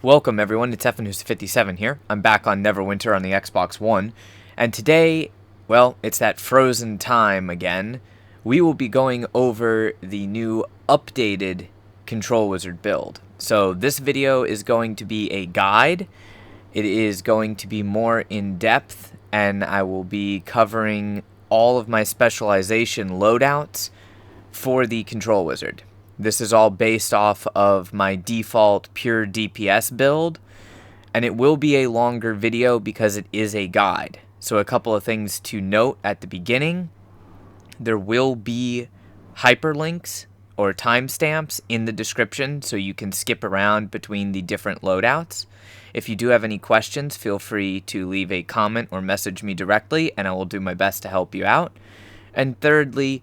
Welcome everyone, it's FNWho's57 here. I'm back on Neverwinter on the Xbox One, and today, well, it's that frozen time again. We will be going over the new updated Control Wizard build. So this video is going to be a guide. It is going to be more in depth, and I will be covering all of my specialization loadouts for the Control Wizard. This is all based off of my default pure DPS build, and it will be a longer video because it is a guide. So a couple of things to note at the beginning: there will be hyperlinks or timestamps in the description so you can skip around between the different loadouts. If you do have any questions, feel free to leave a comment or message me directly, and I will do my best to help you out. And thirdly,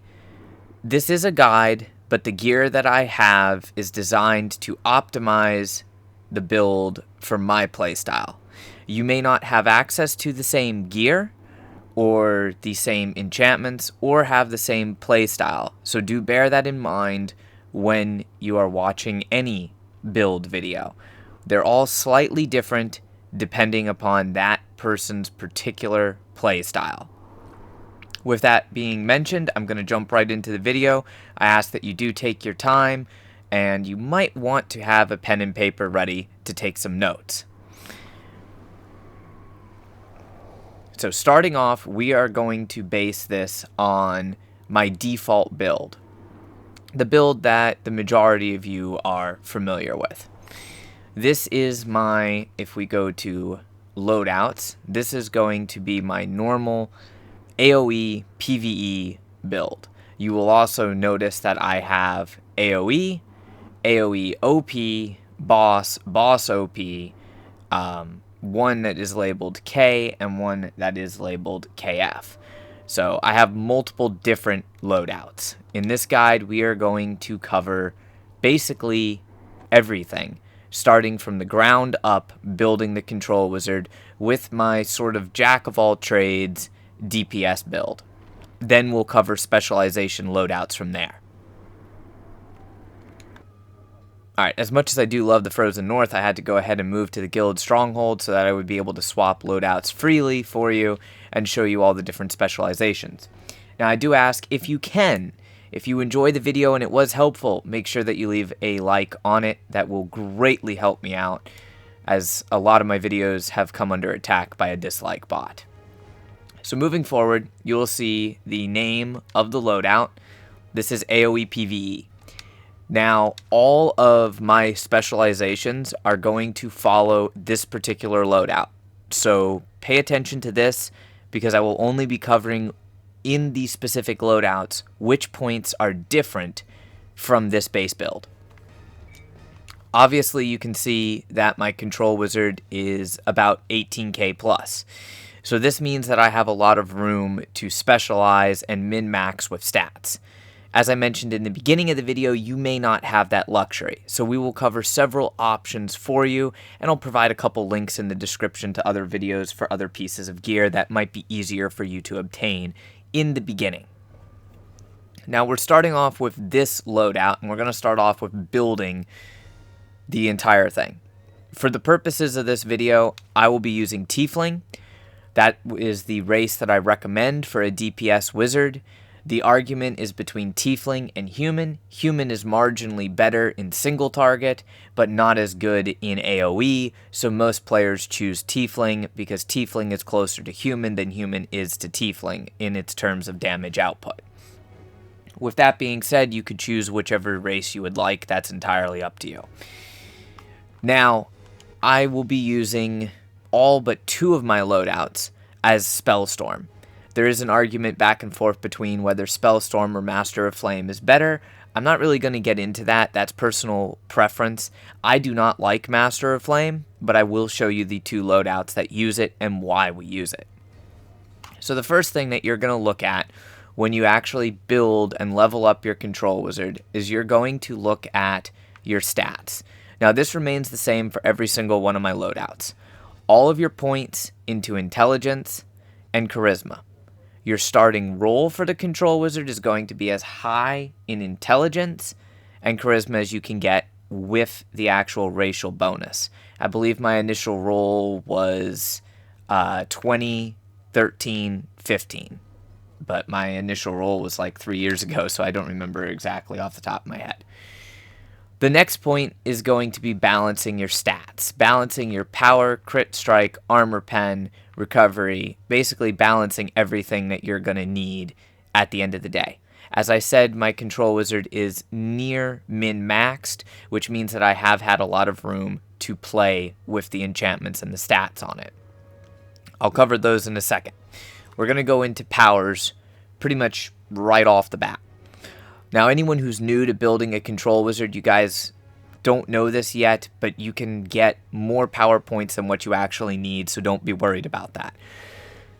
this is a guide, but the gear that I have is designed to optimize the build for my playstyle. You may not have access to the same gear or the same enchantments or have the same playstyle, so do bear that in mind when you are watching any build video. They're all slightly different depending upon that person's particular playstyle. With that being mentioned, I'm going to jump right into the video. I ask that you do take your time, and you might want to have a pen and paper ready to take some notes. So starting off, we are going to base this on my default build. The build that the majority of you are familiar with. This is my, if we go to loadouts, this is going to be my normal AOE PvE build. You will also notice that I have AOE, AOE OP, boss OP, one that is labeled K and one that is labeled KF. So I have multiple different loadouts. In this guide, we are going to cover basically everything, starting from the ground up, building the Control Wizard with my sort of jack of all trades DPS build. Then we'll cover specialization loadouts from there. Alright, as much as I do love the Frozen North, I had to go ahead and move to the Guild Stronghold so that I would be able to swap loadouts freely for you and show you all the different specializations. Now I do ask, if you can, if you enjoy the video and it was helpful, make sure that you leave a like on it. That will greatly help me out, as a lot of my videos have come under attack by a dislike bot. So moving forward, you will see the name of the loadout. This is AOE PvE. Now, all of my specializations are going to follow this particular loadout. So pay attention to this, because I will only be covering in these specific loadouts which points are different from this base build. Obviously, you can see that my Control Wizard is about 18k plus. So this means that I have a lot of room to specialize and min-max with stats. As I mentioned in the beginning of the video, you may not have that luxury. So we will cover several options for you, and I'll provide a couple links in the description to other videos for other pieces of gear that might be easier for you to obtain in the beginning. Now we're starting off with this loadout, and we're going to start off with building the entire thing. For the purposes of this video, I will be using Tiefling. That is the race that I recommend for a DPS wizard. The argument is between Tiefling and Human. Human is marginally better in single target, but not as good in AoE, so most players choose Tiefling because Tiefling is closer to Human than Human is to Tiefling in its terms of damage output. With that being said, you could choose whichever race you would like. That's entirely up to you. Now, I will be using all but 2 of my loadouts as Spellstorm. There is an argument back and forth between whether Spellstorm or Master of Flame is better. I'm not really going to get into that. That's personal preference. I do not like Master of Flame, but I will show you the 2 loadouts that use it and why we use it. So the first thing that you're going to look at when you actually build and level up your Control Wizard is you're going to look at your stats. Now this remains the same for every single one of my loadouts. All of your points into Intelligence and Charisma. Your starting roll for the Control Wizard is going to be as high in Intelligence and Charisma as you can get with the actual racial bonus. I believe my initial roll was 20, 13, 15. But my initial roll was like 3 years ago, so I don't remember exactly off the top of my head. The next point is going to be balancing your stats. Balancing your power, crit strike, armor pen, recovery. Basically balancing everything that you're going to need at the end of the day. As I said, my control wizard is near min-maxed, which means that I have had a lot of room to play with the enchantments and the stats on it. I'll cover those in a second. We're going to go into powers pretty much right off the bat. Now, anyone who's new to building a control wizard, you guys don't know this yet, but you can get more power points than what you actually need, so don't be worried about that.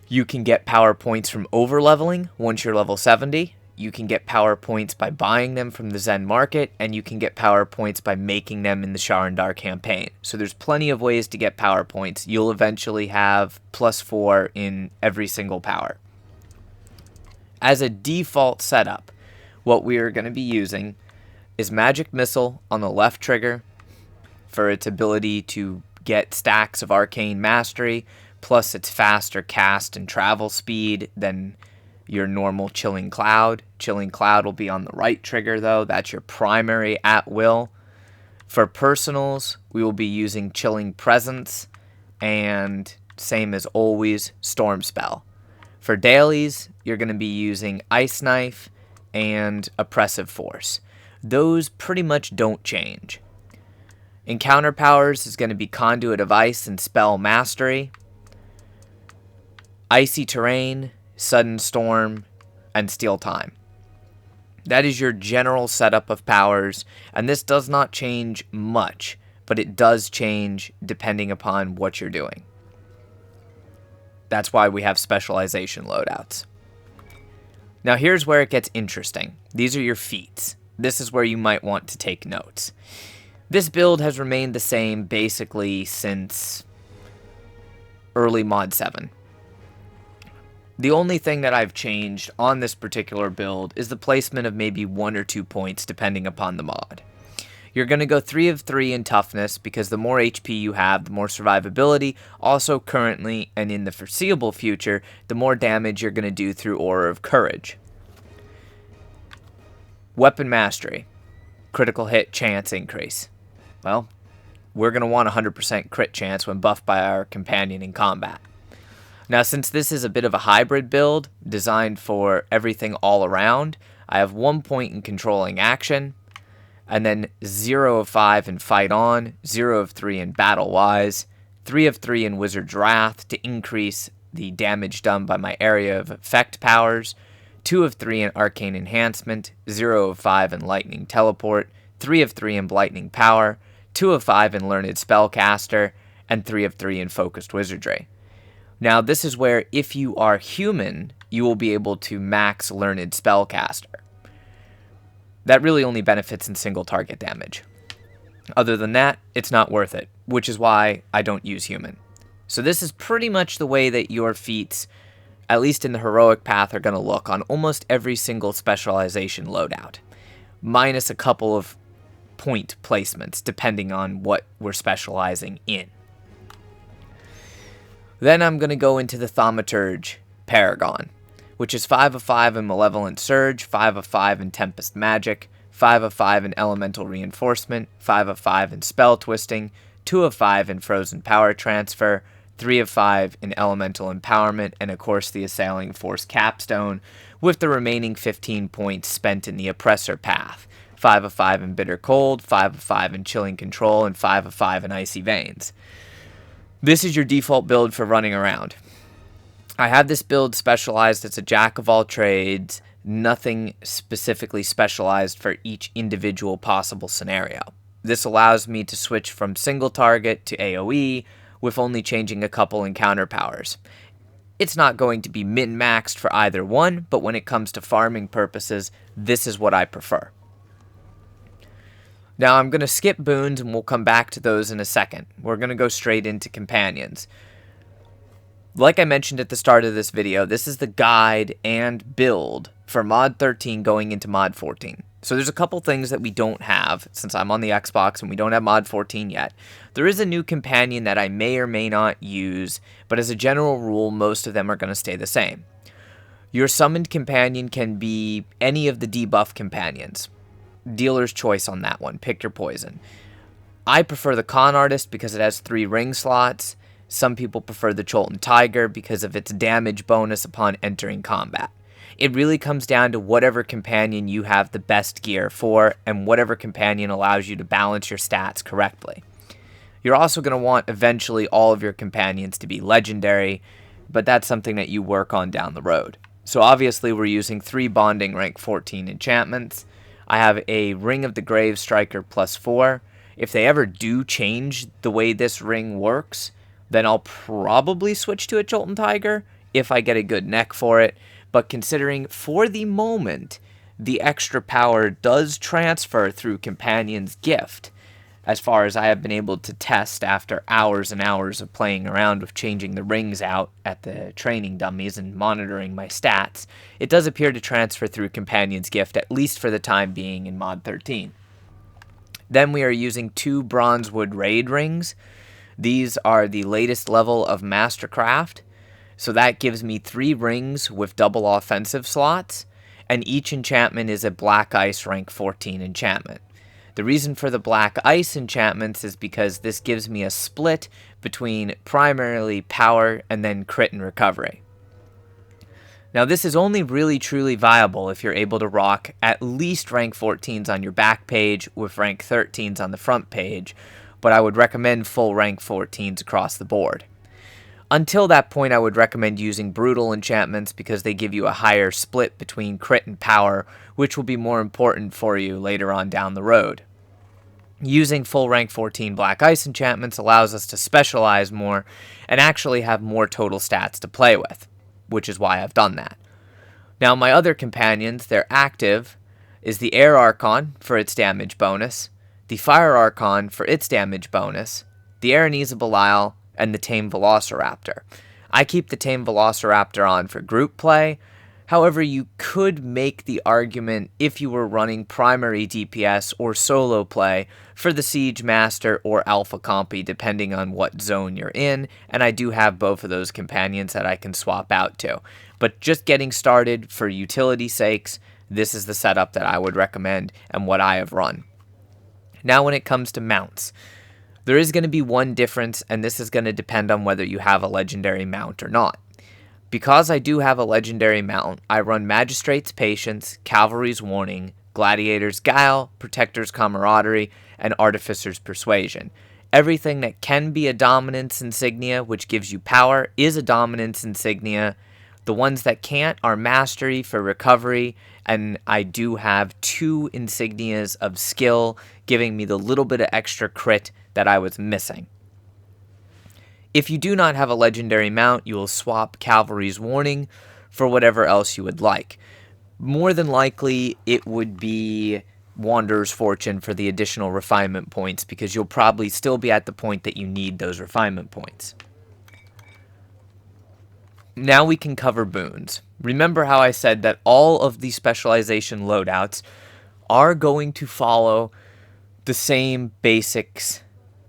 You can get power points from over-leveling once you're level 70. You can get power points by buying them from the Zen Market, and you can get power points by making them in the Sharandar campaign. So there's plenty of ways to get power points. You'll eventually have +4 in every single power. As a default setup, what we are going to be using is Magic Missile on the left trigger for its ability to get stacks of Arcane Mastery, plus its faster cast and travel speed than your normal Chilling Cloud. Chilling Cloud will be on the right trigger though. That's your primary at will. For personals, we will be using Chilling Presence and same as always, Storm Spell. For dailies, you're going to be using Ice Knife and Oppressive Force. Those pretty much don't change. Encounter powers is going to be Conduit of Ice and Spell Mastery. Icy Terrain, Sudden Storm, and Steal Time. That is your general setup of powers, and this does not change much, but it does change depending upon what you're doing. That's why we have specialization loadouts. Now here's where it gets interesting. These are your feats. This is where you might want to take notes. This build has remained the same basically since early Mod 7. The only thing that I've changed on this particular build is the placement of maybe 1 or 2 points depending upon the mod. You're going to go 3 of 3 in toughness because the more HP you have, the more survivability. Also currently and in the foreseeable future, the more damage you're going to do through Aura of Courage. Weapon Mastery. Critical hit chance increase. Well, we're going to want 100% crit chance when buffed by our companion in combat. Now, since this is a bit of a hybrid build designed for everything all around, I have 1 point in controlling action, and then 0 of 5 in Fight On, 0 of 3 in Battle Wise, 3 of 3 in Wizard's Wrath to increase the damage done by my area of effect powers, 2 of 3 in Arcane Enhancement, 0 of 5 in Lightning Teleport, 3 of 3 in Lightning Power, 2 of 5 in Learned Spellcaster, and 3 of 3 in Focused Wizardry. Now, this is where if you are human, you will be able to max Learned Spellcaster. That really only benefits in single target damage. Other than that, it's not worth it, which is why I don't use human. So this is pretty much the way that your feats, at least in the heroic path, are going to look on almost every single specialization loadout, minus a couple of point placements depending on what we're specializing in. Then I'm going to go into the Thaumaturge Paragon, which is 5 of 5 in Malevolent Surge, 5 of 5 in Tempest Magic, 5 of 5 in Elemental Reinforcement, 5 of 5 in Spell Twisting, 2 of 5 in Frozen Power Transfer, 3 of 5 in Elemental Empowerment, and of course the Assailing Force Capstone, with the remaining 15 points spent in the Oppressor path, 5 of 5 in Bitter Cold, 5 of 5 in Chilling Control, and 5 of 5 in Icy Veins. This is your default build for running around. I have this build specialized as a jack of all trades, nothing specifically specialized for each individual possible scenario. This allows me to switch from single target to AoE with only changing a couple encounter powers. It's not going to be min-maxed for either one, but when it comes to farming purposes, this is what I prefer. Now I'm going to skip boons and we'll come back to those in a second. We're going to go straight into companions. Like I mentioned at the start of this video, this is the guide and build for Mod 13 going into Mod 14. So there's a couple things that we don't have, since I'm on the Xbox and we don't have Mod 14 yet. There is a new companion that I may or may not use, but as a general rule, most of them are going to stay the same. Your summoned companion can be any of the debuff companions. Dealer's choice on that one. Pick your poison. I prefer the Con Artist because it has 3 ring slots. Some people prefer the Cholton Tiger because of its damage bonus upon entering combat. It really comes down to whatever companion you have the best gear for and whatever companion allows you to balance your stats correctly. You're also going to want eventually all of your companions to be legendary, but that's something that you work on down the road. So obviously we're using 3 bonding rank 14 enchantments. I have a Ring of the Grave Striker +4. If they ever do change the way this ring works, then I'll probably switch to a Cholton Tiger if I get a good neck for it. But considering for the moment, the extra power does transfer through Companion's Gift, as far as I have been able to test after hours and hours of playing around with changing the rings out at the training dummies and monitoring my stats, it does appear to transfer through Companion's Gift, at least for the time being in Mod 13. Then we are using 2 Bronzewood Raid Rings. These are the latest level of Mastercraft. So that gives me 3 rings with double offensive slots, and each enchantment is a Black Ice rank 14 enchantment. The reason for the Black Ice enchantments is because this gives me a split between primarily power and then crit and recovery. Now this is only really truly viable if you're able to rock at least rank 14s on your back page with rank 13s on the front page, but I would recommend full rank 14s across the board. Until that point, I would recommend using brutal enchantments because they give you a higher split between crit and power, which will be more important for you later on down the road. Using full rank 14 Black Ice enchantments allows us to specialize more and actually have more total stats to play with, which is why I've done that. Now my other companions, their active is the Air Archon for its damage bonus, the Fire Archon for its damage bonus, the Araneza Belial, and the Tame Velociraptor. I keep the Tame Velociraptor on for group play. However, you could make the argument if you were running primary DPS or solo play for the Siege Master or Alpha Compy, depending on what zone you're in, and I do have both of those companions that I can swap out to. But just getting started for utility sakes, this is the setup that I would recommend and what I have run. Now when it comes to mounts, there is going to be one difference, and this is going to depend on whether you have a legendary mount or not. Because I do have a legendary mount, I run Magistrate's Patience, Cavalry's Warning, Gladiator's Guile, Protector's Camaraderie, and Artificer's Persuasion. Everything that can be a Dominance Insignia, which gives you power, is a Dominance Insignia. The ones that can't are Mastery for recovery, and I do have 2 insignias of skill, giving me the little bit of extra crit that I was missing. If you do not have a legendary mount, you will swap Cavalry's Warning for whatever else you would like. More than likely, it would be Wanderer's Fortune for the additional refinement points, because you'll probably still be at the point that you need those refinement points. Now we can cover boons. Remember how I said that all of the specialization loadouts are going to follow the same basics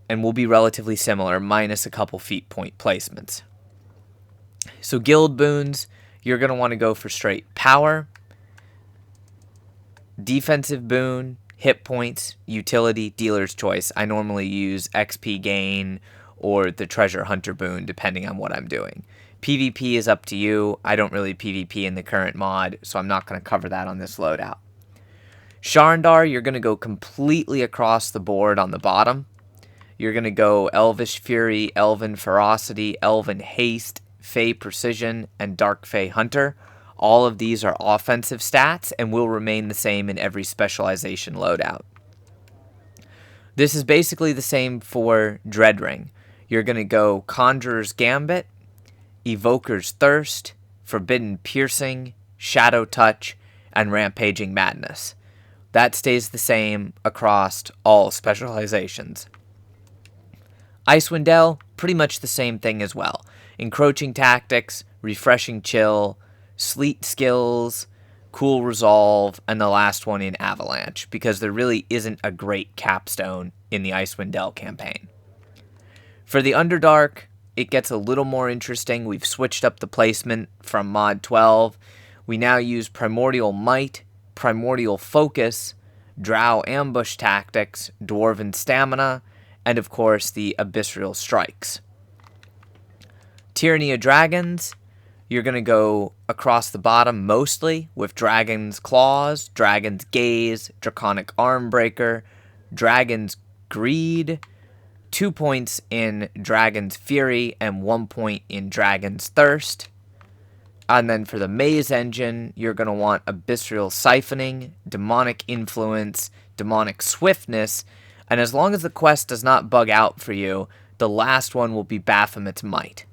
and will be relatively similar, minus a couple feat point placements. So guild boons, you're going to want to go for straight power, defensive boon, hit points, utility, dealer's choice. I normally use XP gain or the treasure hunter boon, depending on what I'm doing. PvP is up to you. I don't really PvP in the current mod, so I'm not going to cover that on this loadout. Sharndar, you're going to go completely across the board on the bottom. You're going to go Elvish Fury, Elven Ferocity, Elven Haste, Fey Precision, and Dark Fey Hunter. All of these are offensive stats and will remain the same in every specialization loadout. This is basically the same for Dreadring. You're going to go Conjurer's Gambit, Evoker's Thirst, Forbidden Piercing, Shadow Touch, and Rampaging Madness. That stays the same across all specializations. Icewind Dale, pretty much the same thing as well. Encroaching Tactics, Refreshing Chill, Sleet Skills, Cool Resolve, and the last one in Avalanche, because there really isn't a great capstone in the Icewind Dale campaign. For the Underdark, it gets a little more interesting. We've switched up the placement from Mod 12. We now use Primordial Might, Primordial Focus, Drow Ambush Tactics, Dwarven Stamina, and of course the Abyssal Strikes. Tyranny of Dragons, you're going to go across the bottom mostly with Dragon's Claws, Dragon's Gaze, Draconic Armbreaker, Dragon's Greed, 2 points in Dragon's Fury, and 1 point in Dragon's Thirst. And then for the Maze Engine, you're going to want Abyssal Siphoning, Demonic Influence, Demonic Swiftness, and as long as the quest does not bug out for you, the last one will be Baphomet's Might.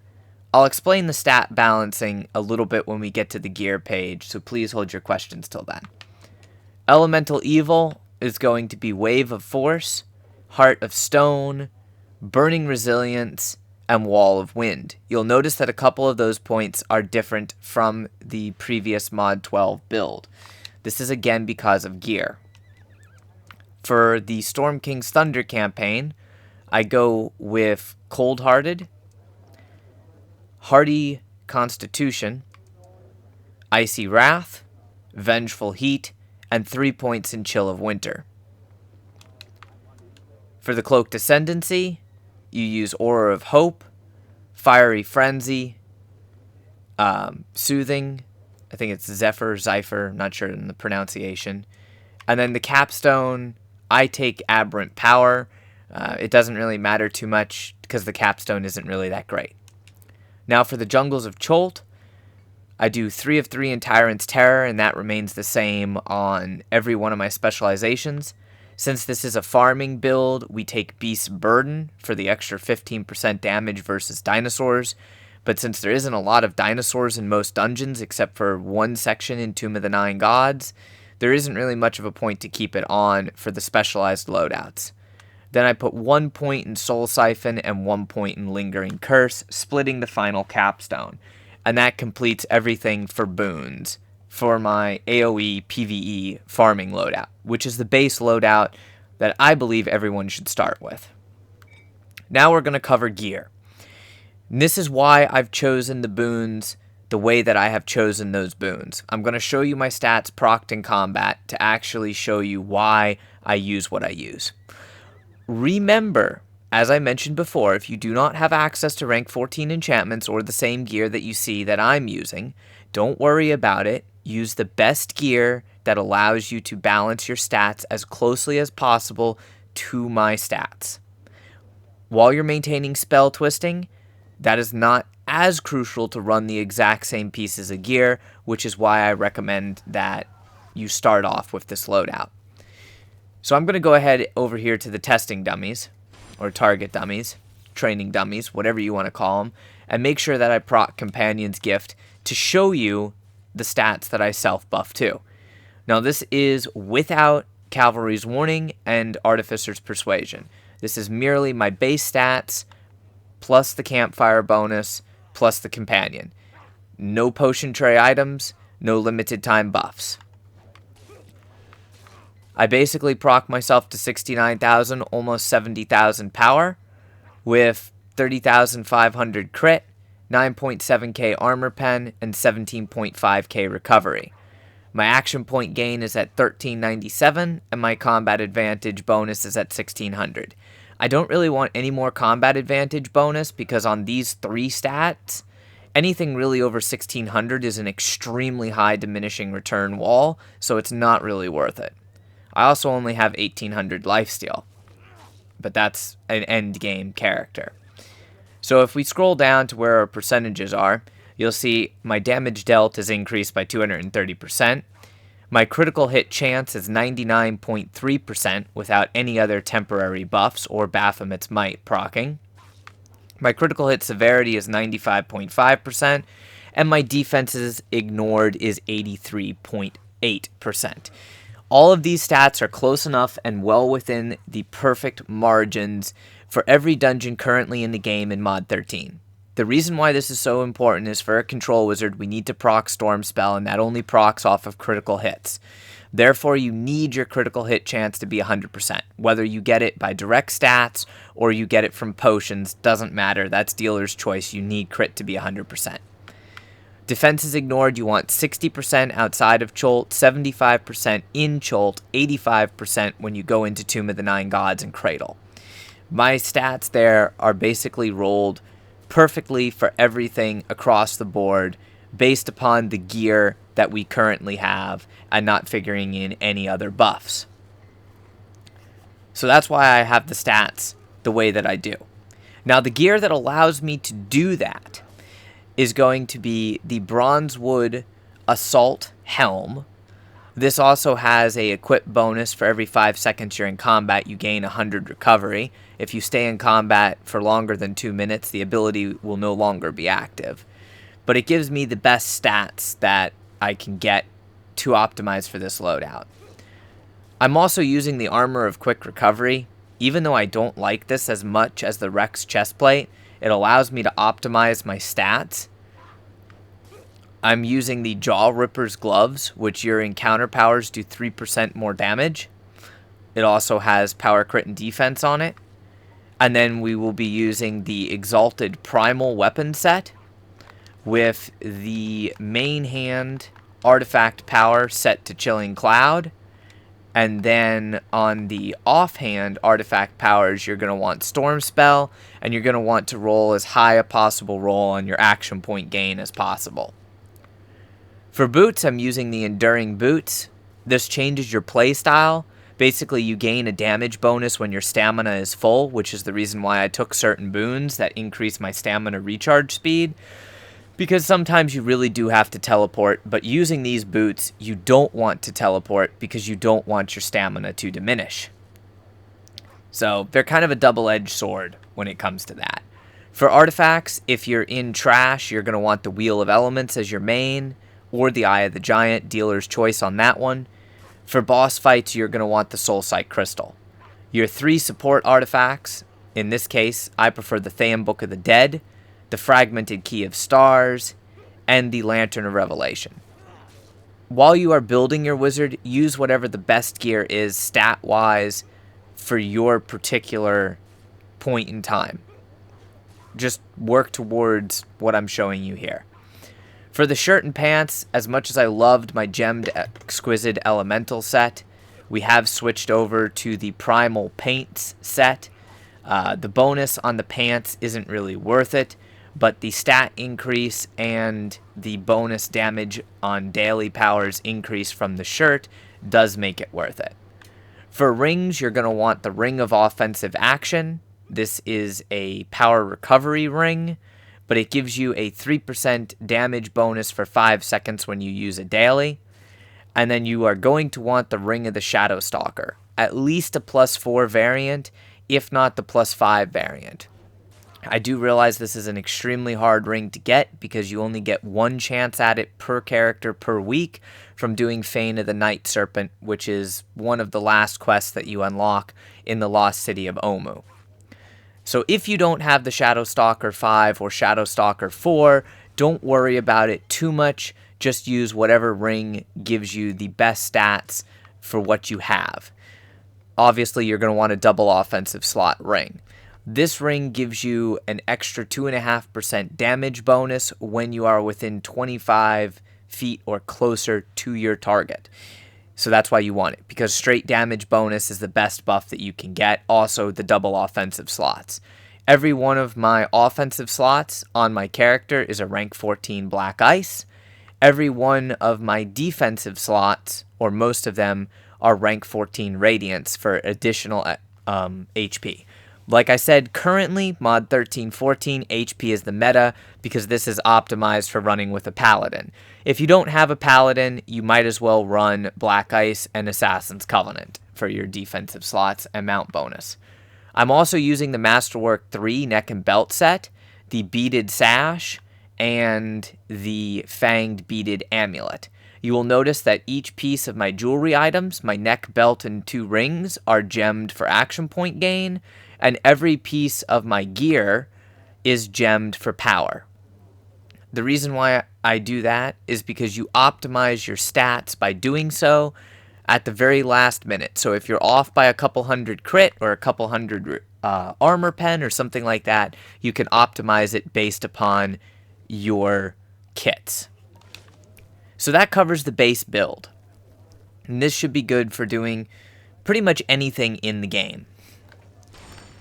I'll explain the stat balancing a little bit when we get to the gear page, so please hold your questions till then. Elemental Evil is going to be Wave of Force, Heart of Stone, Burning Resilience, and Wall of Wind. You'll notice that a couple of those points are different from the previous Mod 12 build. This is again because of gear. For the Storm King's Thunder campaign, I go with Cold-Hearted, Hardy Constitution, Icy Wrath, Vengeful Heat, and 3 points in Chill of Winter. For the Cloaked Ascendancy, you use Aura of Hope, Fiery Frenzy, Soothing, I think it's Zephyr, not sure in the pronunciation. And then the capstone, I take Aberrant Power. It doesn't really matter too much because the capstone isn't really that great. Now for the Jungles of Cholt, I do 3 of 3 in Tyrant's Terror, and that remains the same on every one of my specializations. Since this is a farming build, we take Beast's Burden for the extra 15% damage versus dinosaurs. But since there isn't a lot of dinosaurs in most dungeons, except for one section in Tomb of the Nine Gods, there isn't really much of a point to keep it on for the specialized loadouts. Then I put 1 point in Soul Siphon and 1 point in Lingering Curse, splitting the final capstone. And that completes everything for Boons for my AOE PvE farming loadout, which is the base loadout that I believe everyone should start with. Now we're going to cover gear. And this is why I've chosen the boons the way that I have chosen those boons. I'm going to show you my stats procced in combat to actually show you why I use what I use. Remember, as I mentioned before, if you do not have access to rank 14 enchantments or the same gear that you see that I'm using, don't worry about it. Use the best gear that allows you to balance your stats as closely as possible to my stats. While you're maintaining spell twisting, that is not as crucial to run the exact same pieces of gear, which is why I recommend that you start off with this loadout. So I'm going to go ahead over here to the testing dummies, or target dummies, training dummies, whatever you want to call them, and make sure that I proc Companion's Gift to show you the stats that I self-buff to. Now this is without Cavalry's Warning and Artificer's Persuasion. This is merely my base stats, plus the Campfire bonus, plus the Companion. No potion tray items, no limited time buffs. I basically proc myself to 69,000, almost 70,000 power, with 30,500 crit, 9.7k armor pen, and 17.5k recovery. My action point gain is at 1397, and my combat advantage bonus is at 1600. I don't really want any more combat advantage bonus because on these 3 stats, anything really over 1600 is an extremely high diminishing return wall, so it's not really worth it. I also only have 1800 lifesteal, but that's an end game character. So if we scroll down to where our percentages are, you'll see my damage dealt is increased by 230%. My critical hit chance is 99.3% without any other temporary buffs or Baphomet's Might proccing. My critical hit severity is 95.5%, and my defenses ignored is 83.8%. All of these stats are close enough and well within the perfect margins for every dungeon currently in the game in Mod 13. The reason why this is so important is for a control wizard, we need to proc Storm Spell, and that only procs off of critical hits. Therefore, you need your critical hit chance to be 100%. Whether you get it by direct stats or you get it from potions, doesn't matter. That's dealer's choice. You need crit to be 100%. Defense is ignored. You want 60% outside of Cholt, 75% in Cholt, 85% when you go into Tomb of the Nine Gods and Cradle. My stats there are basically rolled perfectly for everything across the board based upon the gear that we currently have and not figuring in any other buffs. So that's why I have the stats the way that I do. Now, the gear that allows me to do that is going to be the Bronzewood Assault Helm. This also has a equip bonus. For every 5 seconds you're in combat, you gain 100 recovery. If you stay in combat for longer than 2 minutes, the ability will no longer be active. But it gives me the best stats that I can get to optimize for this loadout. I'm also using the Armor of Quick Recovery. Even though I don't like this as much as the Rex chestplate, it allows me to optimize my stats. I'm using the Jaw Ripper's Gloves, which your encounter powers do 3% more damage. It also has power, crit, and defense on it. And then we will be using the Exalted Primal Weapon set with the main hand artifact power set to Chilling Cloud. And then on the offhand artifact powers, you're going to want Storm Spell, and you're going to want to roll as high a possible roll on your action point gain as possible. For boots, I'm using the Enduring Boots. This changes your playstyle. Basically, you gain a damage bonus when your stamina is full, which is the reason why I took certain boons that increase my stamina recharge speed. Because sometimes you really do have to teleport, but using these boots, you don't want to teleport because you don't want your stamina to diminish. So they're kind of a double-edged sword when it comes to that. For artifacts, if you're in trash, you're going to want the Wheel of Elements as your main, or the Eye of the Giant, dealer's choice on that one. For boss fights, you're going to want the Soulsight Crystal. Your 3 support artifacts, in this case, I prefer the Theum Book of the Dead, the Fragmented Key of Stars, and the Lantern of Revelation. While you are building your wizard, use whatever the best gear is stat-wise for your particular point in time. Just work towards what I'm showing you here. For the shirt and pants, as much as I loved my Gemmed Exquisite Elemental set, we have switched over to the Primal Paints set. The bonus on the pants isn't really worth it, but the stat increase and the bonus damage on daily powers increase from the shirt does make it worth it. For rings, you're going to want the Ring of Offensive Action. This is a power recovery ring, but it gives you a 3% damage bonus for 5 seconds when you use a daily. And then you are going to want the Ring of the Shadow Stalker, at least a +4 variant, if not the +5 variant. I do realize this is an extremely hard ring to get because you only get 1 chance at it per character per week from doing Fane of the Night Serpent, which is one of the last quests that you unlock in the Lost City of Omu. So if you don't have the Shadow Stalker 5 or Shadow Stalker 4, don't worry about it too much. Just use whatever ring gives you the best stats for what you have. Obviously, you're going to want a double offensive slot ring. This ring gives you an extra 2.5% damage bonus when you are within 25 feet or closer to your target. So that's why you want it, because straight damage bonus is the best buff that you can get. Also, the double offensive slots. Every one of my offensive slots on my character is a rank 14 Black Ice. Every one of my defensive slots, or most of them, are rank 14 Radiance for additional HP. Like I said, currently, mod 13.14, HP is the meta because this is optimized for running with a Paladin. If you don't have a Paladin, you might as well run Black Ice and Assassin's Covenant for your defensive slots and mount bonus. I'm also using the Masterwork 3 neck and belt set, the Beaded Sash, and the Fanged Beaded Amulet. You will notice that each piece of my jewelry items, my neck, belt, and 2 rings, are gemmed for action point gain, and every piece of my gear is gemmed for power. The reason why I do that is because you optimize your stats by doing so at the very last minute. So if you're off by a couple hundred crit or a couple hundred armor pen or something like that, you can optimize it based upon your kits. So that covers the base build. And this should be good for doing pretty much anything in the game.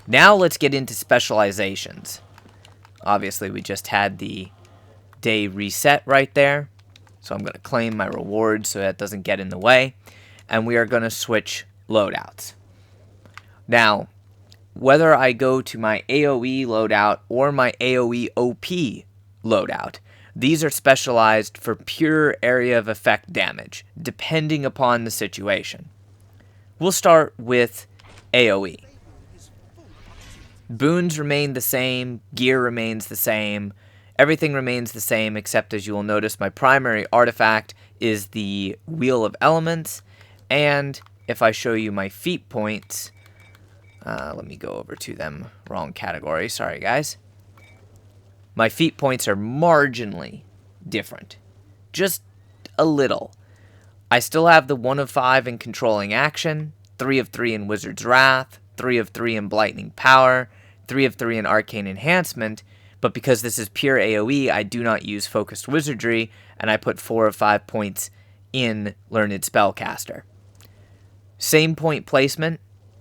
Now let's get into specializations. Obviously, we just had the day reset right there. So I'm going to claim my reward so that doesn't get in the way. And we are going to switch loadouts. Now, whether I go to my AOE loadout or my AOE OP loadout, these are specialized for pure area of effect damage, depending upon the situation. We'll start with AOE. Boons remain the same, gear remains the same, everything remains the same, except as you will notice my primary artifact is the Wheel of Elements, and if I show you my feat points, let me go over to them, wrong category, sorry guys. My feat points are marginally different, just a little. I still have the 1 of 5 in Controlling Action, 3 of 3 in Wizard's Wrath, 3 of 3 in Blightning Power, 3 of 3 in Arcane Enhancement, but because this is pure AoE, I do not use Focused Wizardry, and I put 4 of 5 points in Learned Spellcaster. Same point placement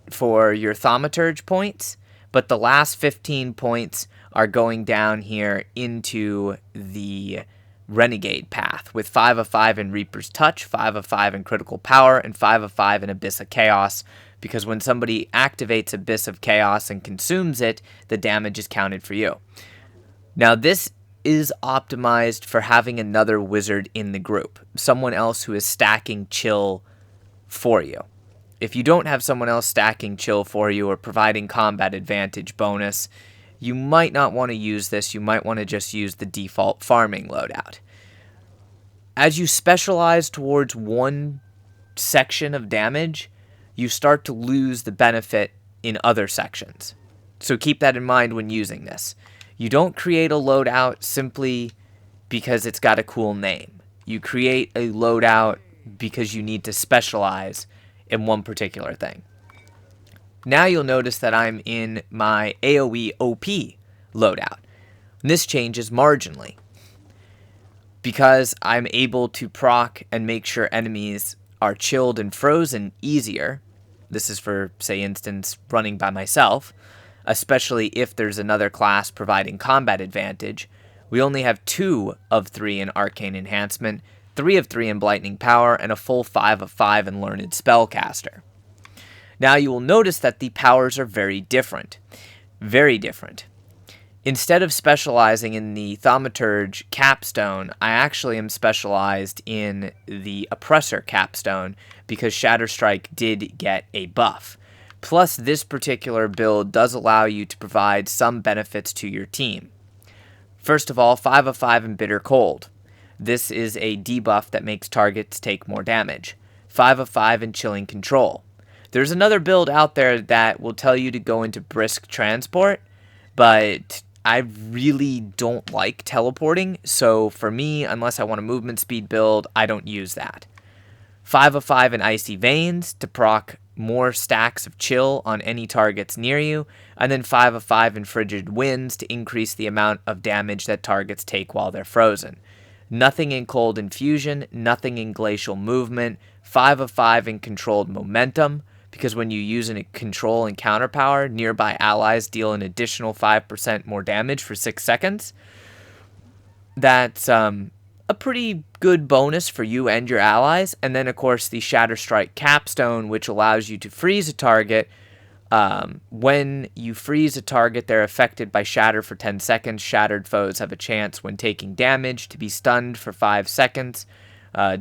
for your Thaumaturge points, but the last 15 points are going down here into the Renegade path, with 5 of 5 in Reaper's Touch, 5 of 5 in Critical Power, and 5 of 5 in Abyss of Chaos, because when somebody activates Abyss of Chaos and consumes it, the damage is counted for you. Now this is optimized for having another wizard in the group, someone else who is stacking chill for you. If you don't have someone else stacking chill for you or providing combat advantage bonus, you might not want to use this. You might want to just use the default farming loadout. As you specialize towards one section of damage, you start to lose the benefit in other sections. So keep that in mind when using this. You don't create a loadout simply because it's got a cool name. You create a loadout because you need to specialize in one particular thing. Now you'll notice that I'm in my AoE OP loadout. And this changes marginally because I'm able to proc and make sure enemies are chilled and frozen easier. This is for, say, instance, running by myself, especially if there's another class providing combat advantage. We only have 2 of 3 in Arcane Enhancement, 3 of 3 in Blightning Power, and a full 5 of 5 in Learned Spellcaster. Now you will notice that the powers are very different. Very different. Instead of specializing in the Thaumaturge Capstone, I actually am specialized in the Oppressor Capstone because Shatterstrike did get a buff. Plus, this particular build does allow you to provide some benefits to your team. First of all, 5 of 5 in Bitter Cold. This is a debuff that makes targets take more damage. 5 of 5 in Chilling Control. There's another build out there that will tell you to go into Brisk Transport, but I really don't like teleporting, so for me, unless I want a movement speed build, I don't use that. 5 of 5 in Icy Veins to proc more stacks of chill on any targets near you, and then 5 of 5 in Frigid Winds to increase the amount of damage that targets take while they're frozen. Nothing in Cold Infusion, nothing in Glacial Movement, 5 of 5 in Controlled Momentum, because when you use a control and counter power, nearby allies deal an additional 5% more damage for 6 seconds. That's a pretty good bonus for you and your allies. And then, of course, the Shatterstrike Capstone, which allows you to freeze a target. When you freeze a target, they're affected by Shatter for 10 seconds. Shattered foes have a chance when taking damage to be stunned for 5 seconds.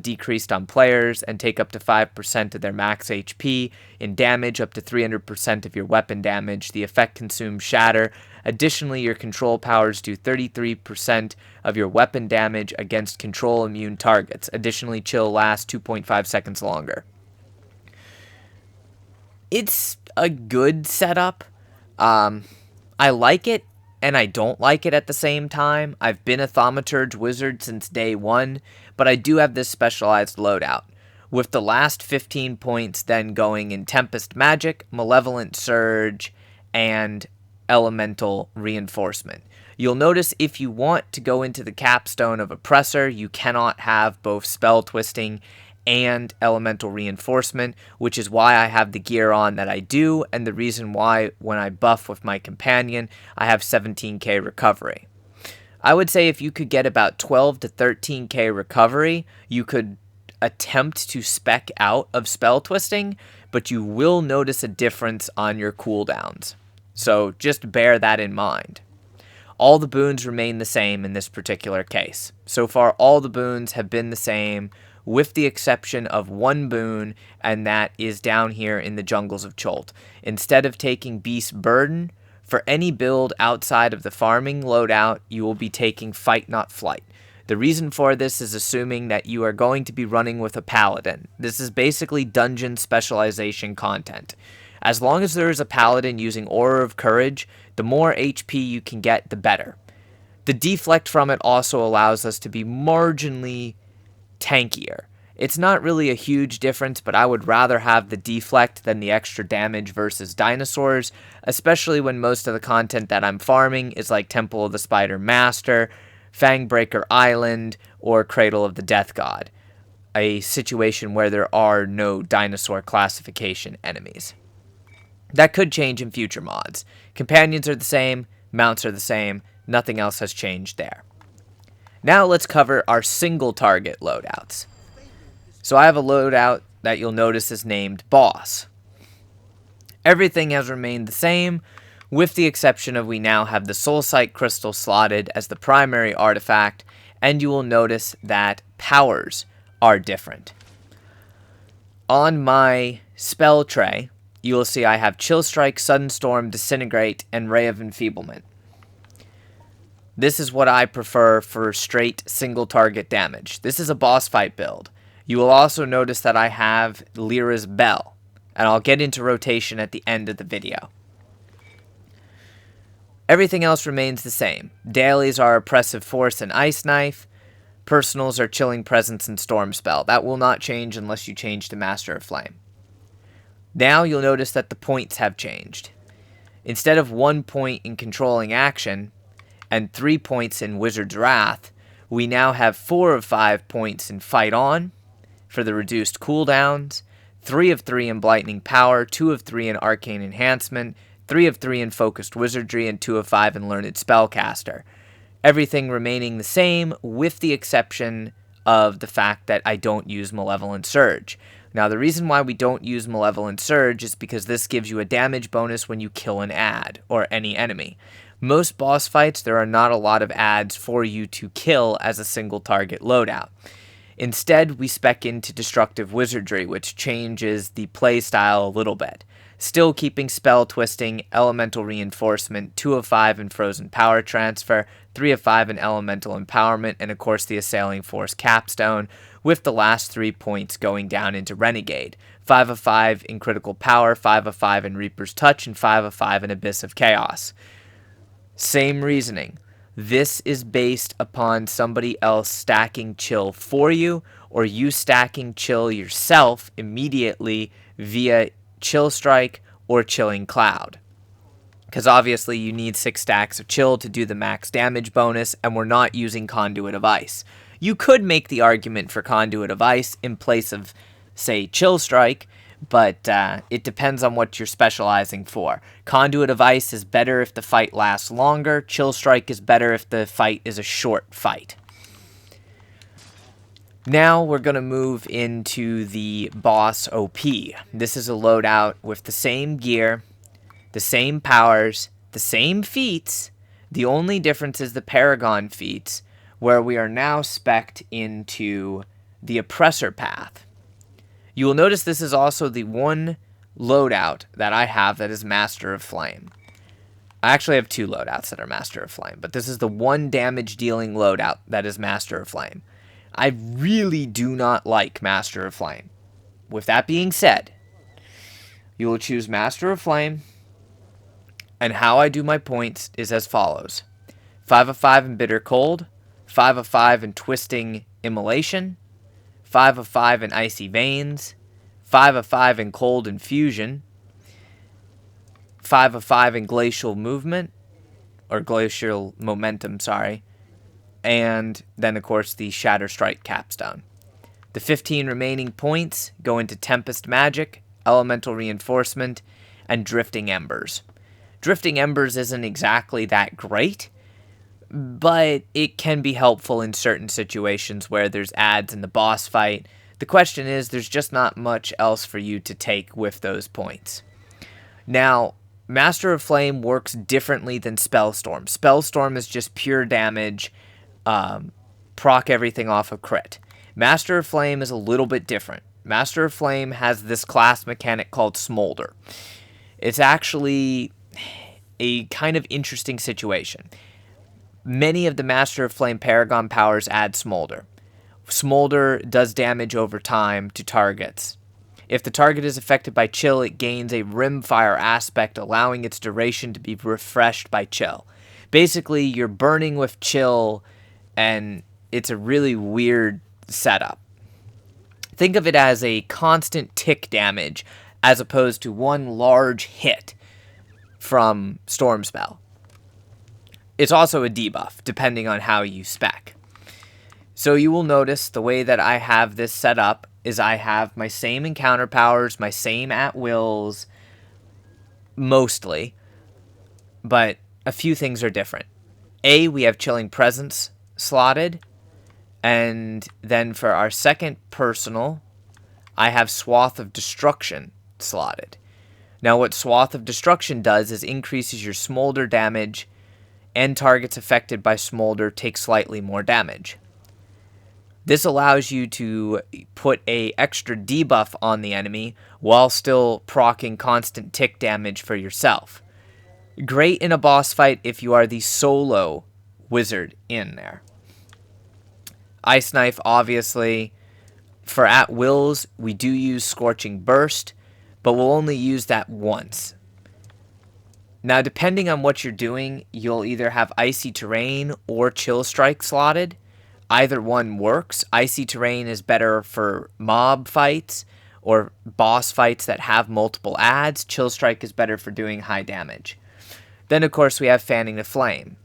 Decreased on players, and take up to 5% of their max HP in damage, up to 300% of your weapon damage. The effect consumes Shatter. Additionally, your control powers do 33% of your weapon damage against control immune targets. Additionally, chill lasts 2.5 seconds longer. It's a good setup. I like it and I don't like it at the same time. I've been a Thaumaturge wizard since day one, but I do have this specialized loadout, with the last 15 points then going in Tempest Magic, Malevolent Surge, and Elemental Reinforcement. You'll notice if you want to go into the capstone of Oppressor, you cannot have both Spell Twisting and Elemental Reinforcement, which is why I have the gear on that I do, and the reason why when I buff with my companion, I have 17k recovery. I would say if you could get about 12 to 13k recovery, you could attempt to spec out of Spell Twisting, but you will notice a difference on your cooldowns. So just bear that in mind. All the boons remain the same in this particular case. So far, all the boons have been the same, with the exception of one boon, and that is down here in the Jungles of Cholt. Instead of taking Beast Burden, for any build outside of the farming loadout, you will be taking Fight Not Flight. The reason for this is assuming that you are going to be running with a Paladin. This is basically dungeon specialization content. As long as there is a Paladin using Aura of Courage, the more HP you can get, the better. The deflect from it also allows us to be marginally tankier. It's not really a huge difference, but I would rather have the deflect than the extra damage versus dinosaurs, especially when most of the content that I'm farming is like Temple of the Spider Master, Fangbreaker Island, or Cradle of the Death God, a situation where there are no dinosaur classification enemies. That could change in future mods. Companions are the same, mounts are the same, nothing else has changed there. Now let's cover our single target loadouts. So I have a loadout that you'll notice is named Boss. Everything has remained the same, with the exception of we now have the Soulsight Crystal slotted as the primary artifact, and you will notice that powers are different. On my spell tray, you will see I have Chill Strike, Sudden Storm, Disintegrate, and Ray of Enfeeblement. This is what I prefer for straight single target damage. This is a boss fight build. You will also notice that I have Lyra's Bell, and I'll get into rotation at the end of the video. Everything else remains the same. Dailies are Oppressive Force and Ice Knife. Personals are Chilling Presence and Storm Spell. That will not change unless you change to Master of Flame. Now you'll notice that the points have changed. Instead of 1 point in Controlling Action and 3 points in Wizard's Wrath, we now have 4 of 5 points in Fight On for the reduced cooldowns, 3 of 3 in Blightning Power, 2 of 3 in Arcane Enhancement, 3 of 3 in Focused Wizardry, and 2 of 5 in Learned Spellcaster. Everything remaining the same, with the exception of the fact that I don't use Malevolent Surge. Now, the reason why we don't use Malevolent Surge is because this gives you a damage bonus when you kill an ad, or any enemy. Most boss fights, there are not a lot of ads for you to kill as a single target loadout. Instead, we spec into Destructive Wizardry, which changes the playstyle a little bit. Still keeping Spell Twisting, Elemental Reinforcement, 2 of 5 in Frozen Power Transfer, 3 of 5 in Elemental Empowerment, and of course the Assailing Force Capstone, with the last 3 points going down into Renegade. 5 of 5 in Critical Power, 5 of 5 in Reaper's Touch, and 5 of 5 in Abyss of Chaos. Same reasoning. This is based upon somebody else stacking Chill for you, or you stacking Chill yourself immediately via Chill Strike or Chilling Cloud. Because obviously you need 6 stacks of Chill to do the max damage bonus, and we're not using Conduit of Ice. You could make the argument for Conduit of Ice in place of, say, Chill Strike, but it depends on what you're specializing for. Conduit of Ice is better if the fight lasts longer. Chill Strike is better if the fight is a short fight. Now we're going to move into the Boss OP. This is a loadout with the same gear, the same powers, the same feats. The only difference is the Paragon feats, where we are now spec'd into the Oppressor path. You will notice this is also the one loadout that I have that is Master of Flame. I actually have 2 loadouts that are Master of Flame, but this is the one damage dealing loadout that is Master of Flame. I really do not like Master of Flame. With that being said, you will choose Master of Flame, And how I do my points is as follows: 5 of 5 in Bitter Cold, 5 of 5 in Twisting Immolation, 5 of 5 in Icy Veins, 5 of 5 in Cold Infusion, 5 of 5 in Glacial Movement, or Glacial Momentum, sorry, and then, of course, the Shatter Strike Capstone. The 15 remaining points go into Tempest Magic, Elemental Reinforcement, and Drifting Embers. Drifting Embers isn't exactly that great, but it can be helpful in certain situations where there's adds in the boss fight. The question is, there's just not much else for you to take with those points. Now, Master of Flame works differently than Spellstorm. Spellstorm is just pure damage, proc everything off of crit. Master of Flame is a little bit different. Master of Flame has this class mechanic called Smolder. It's actually a kind of interesting situation. Many of the Master of Flame Paragon powers add Smolder. Smolder does damage over time to targets. If the target is affected by chill, it gains a rimfire aspect, allowing its duration to be refreshed by chill. Basically, you're burning with chill, and it's a really weird setup. Think of it as a constant tick damage, as opposed to one large hit from Storm Spell. It's also a debuff, depending on how you spec. So you will notice the way that I have this set up is I have my same encounter powers, my same at-wills, mostly, but a few things are different. We have Chilling Presence slotted, and then for our second personal, I have Swath of Destruction slotted. Now what Swath of Destruction does is increases your Smolder damage, and targets affected by Smolder take slightly more damage. This allows you to put a extra debuff on the enemy while still proccing constant tick damage for yourself. Great in a boss fight if you are the solo wizard in there. Ice Knife, obviously. For at-wills, we do use Scorching Burst, but we'll only use that once. Now, depending on what you're doing, you'll either have Icy Terrain or Chill Strike slotted. Either one works. Icy Terrain is better for mob fights or boss fights that have multiple adds. Chill Strike is better for doing high damage. Then, of course, we have Fanning the Flame.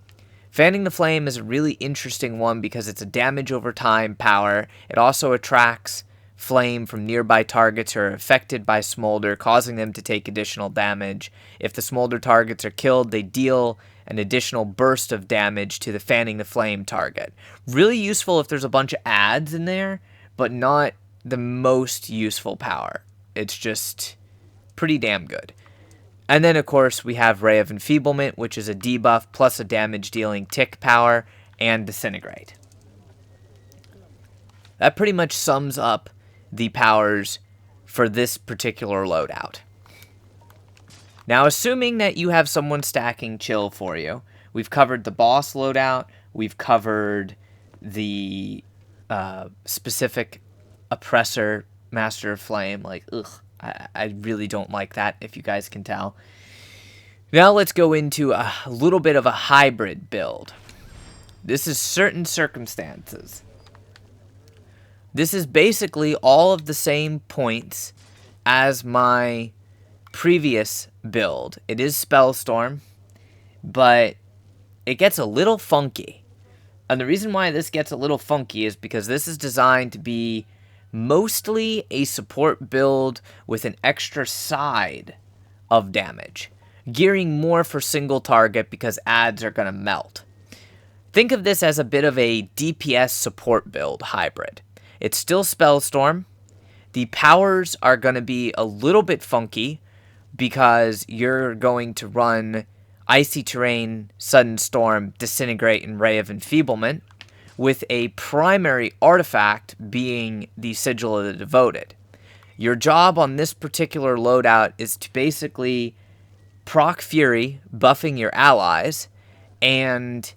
Fanning the Flame is a really interesting one because it's a damage over time power. It also attracts flame from nearby targets who are affected by Smolder, causing them to take additional damage. If the Smolder targets are killed, they deal an additional burst of damage to the Fanning the Flame target. Really useful if there's a bunch of adds in there, but not the most useful power. It's just pretty damn good. And then, of course, we have Ray of Enfeeblement, which is a debuff plus a damage-dealing tick power, and Disintegrate. That pretty much sums up the powers for this particular loadout. Now, assuming that you have someone stacking chill for you, we've covered the boss loadout, we've covered the specific oppressor Master of Flame. Like, I really don't like that, if you guys can tell. Now let's go into a little bit of a hybrid build. This is Certain Circumstances. This is basically all of the same points as my previous build. It is Spellstorm, but it gets a little funky. And the reason why this gets a little funky is because this is designed to be mostly a support build with an extra side of damage, gearing more for single target because adds are going to melt. Think of this as a bit of a DPS support build hybrid. It's still Spellstorm. The powers are going to be a little bit funky because you're going to run Icy Terrain, Sudden Storm, Disintegrate, and Ray of Enfeeblement, with a primary artifact being the Sigil of the Devoted. Your job on this particular loadout is to basically proc Fury, buffing your allies, and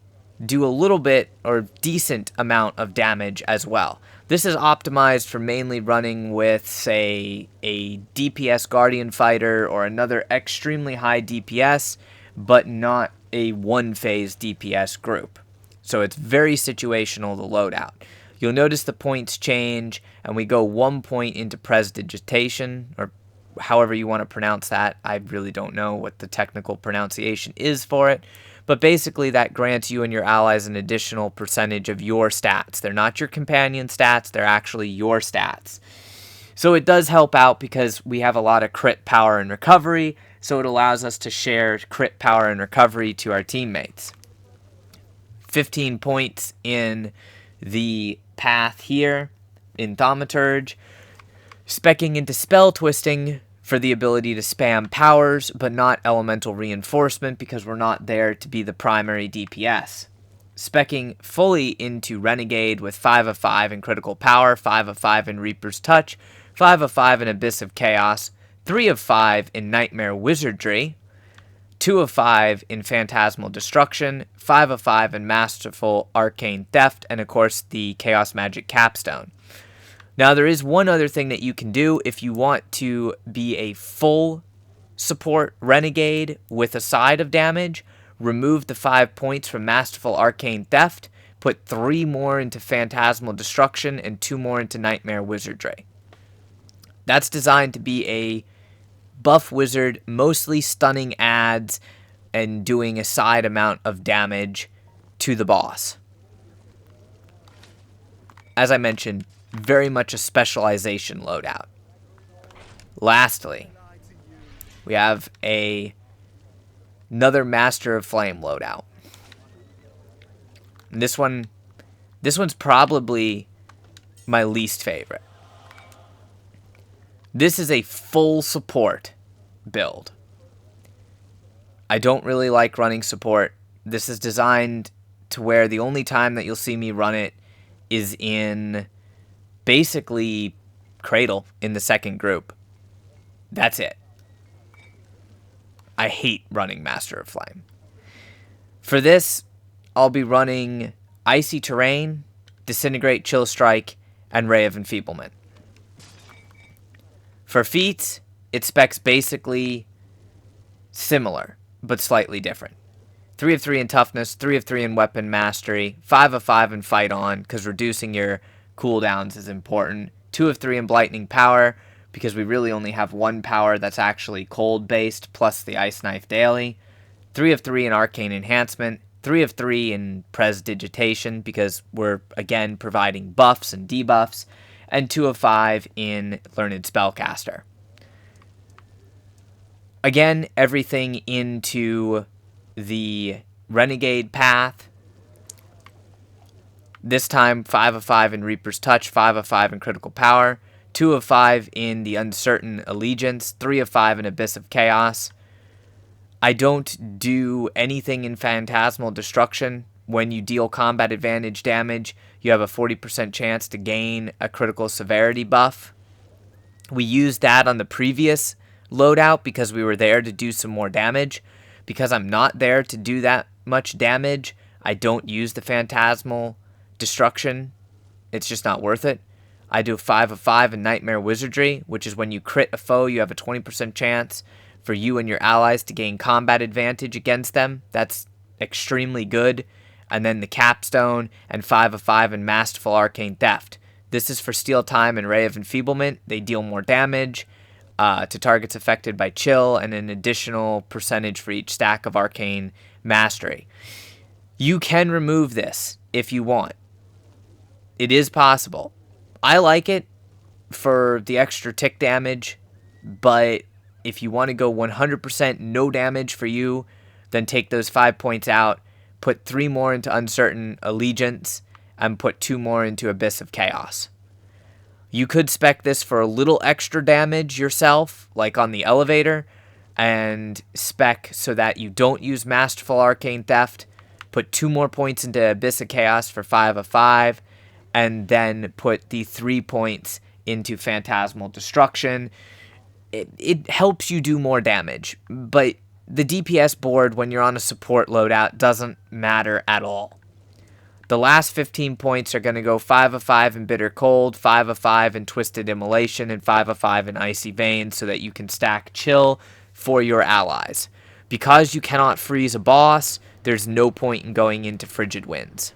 do a little bit or decent amount of damage as well. This is optimized for mainly running with, say, a DPS Guardian Fighter or another extremely high DPS, but not a one-phase DPS group. So it's very situational, the loadout. You'll notice the points change, and we go 1 point into Prestidigitation, or however you want to pronounce that. I really don't know what the technical pronunciation is for it. But basically, that grants you and your allies an additional percentage of your stats. They're not your companion stats, they're actually your stats. So it does help out because we have a lot of crit power and recovery, so it allows us to share crit power and recovery to our teammates. 15 points in the path here in Thaumaturge. Speccing into Spell Twisting for the ability to spam powers, but not elemental reinforcement because we're not there to be the primary DPS. Speccing fully into Renegade with 5 of 5 in Critical Power, 5 of 5 in Reaper's Touch, 5 of 5 in Abyss of Chaos, 3 of 5 in Nightmare Wizardry, 2 of 5 in Phantasmal Destruction, 5 of 5 in Masterful Arcane Theft, and of course the Chaos Magic Capstone. Now, there is one other thing that you can do if you want to be a full support Renegade with a side of damage. Remove the 5 points from Masterful Arcane Theft, put 3 more into Phantasmal Destruction, and 2 more into Nightmare Wizardry. That's designed to be a buff wizard, mostly stunning adds and doing a side amount of damage to the boss. As I mentioned, very much a specialization loadout. Lastly, we have another Master of Flame loadout. And this one's probably my least favorite. This is a full support build. I don't really like running support. This is designed to where the only time that you'll see me run it is in basically Cradle in the second group. That's it. I hate running Master of Flame. For this, I'll be running Icy Terrain, Disintegrate, Chill Strike, and Ray of Enfeeblement. For feats, it specs basically similar, but slightly different. 3 of 3 in Toughness, 3 of 3 in Weapon Mastery, 5 of 5 in Fight On, because reducing your cooldowns is important. 2 of 3 in Blightning Power, because we really only have one power that's actually cold-based, plus the Ice Knife Daily. 3 of 3 in Arcane Enhancement, 3 of 3 in Prestidigitation, because we're, again, providing buffs and debuffs, and 2 of 5 in Learned Spellcaster. Again, everything into the Renegade path. This time, 5 of 5 in Reaper's Touch, 5 of 5 in Critical Power, 2 of 5 in the Uncertain Allegiance, 3 of 5 in Abyss of Chaos. I don't do anything in Phantasmal Destruction. When you deal combat advantage damage, you have a 40% chance to gain a critical severity buff. We used that on the previous loadout because we were there to do some more damage. Because I'm not there to do that much damage, I don't use the Phantasmal Destruction. It's just not worth it. I do 5 of 5 in Nightmare Wizardry, which is when you crit a foe, you have a 20% chance for you and your allies to gain combat advantage against them. That's extremely good. And then the Capstone, and 5 of 5 in Masterful Arcane Theft. This is for Steal Time and Ray of Enfeeblement. They deal more damage to targets affected by chill, and an additional percentage for each stack of Arcane Mastery. You can remove this if you want. It is possible. I like it for the extra tick damage, but if you want to go 100% no damage for you, then take those 5 points out, put 3 more into Uncertain Allegiance, and put 2 more into Abyss of Chaos. You could spec this for a little extra damage yourself, like on the elevator, and spec so that you don't use Masterful Arcane Theft, put 2 more points into Abyss of Chaos for 5 of 5, and then put the 3 points into Phantasmal Destruction. It helps you do more damage, but the DPS board when you're on a support loadout doesn't matter at all. The last 15 points are going to go 5 of 5 in Bitter Cold, 5 of 5 in Twisted Immolation, and 5 of 5 in Icy Vein so that you can stack chill for your allies. Because you cannot freeze a boss, there's no point in going into Frigid Winds.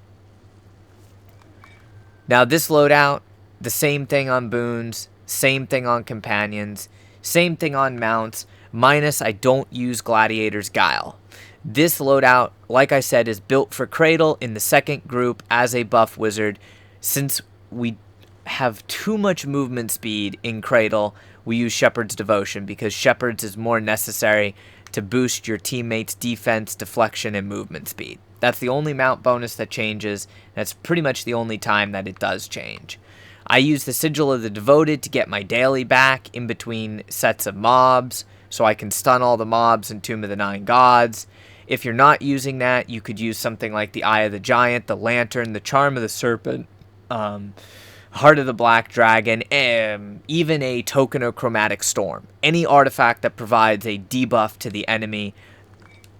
Now this loadout, the same thing on Boons, same thing on Companions, same thing on Mounts, minus I don't use Gladiator's Guile. This loadout, like I said, is built for Cradle in the second group as a buff wizard. Since we have too much movement speed in Cradle, we use Shepherd's Devotion because Shepherd's is more necessary to boost your teammates' defense, deflection, and movement speed. That's the only mount bonus that changes. That's pretty much the only time that it does change. I use the Sigil of the Devoted to get my daily back in between sets of mobs, so I can stun all the mobs in Tomb of the Nine Gods. If you're not using that, you could use something like the Eye of the Giant, the Lantern, the Charm of the Serpent, Heart of the Black Dragon, and even a Token of Chromatic Storm. Any artifact that provides a debuff to the enemy,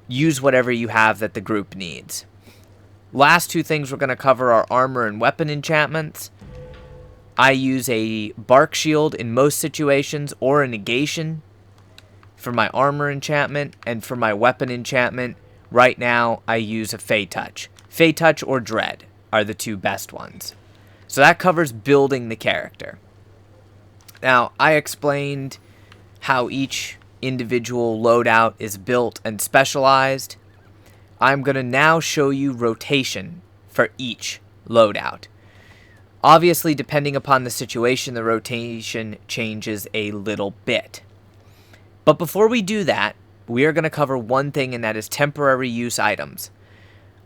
use whatever you have that the group needs. Last two things we're going to cover are armor and weapon enchantments. I use a Bark Shield in most situations or a negation for my armor enchantment, and for my weapon enchantment, right now I use a Fey Touch. Fey Touch or Dread are the two best ones. So that covers building the character. Now, I explained how each individual loadout is built and specialized. I'm going to now show you rotation for each loadout. Obviously, depending upon the situation, the rotation changes a little bit. But before we do that, we are going to cover one thing, and that is temporary use items.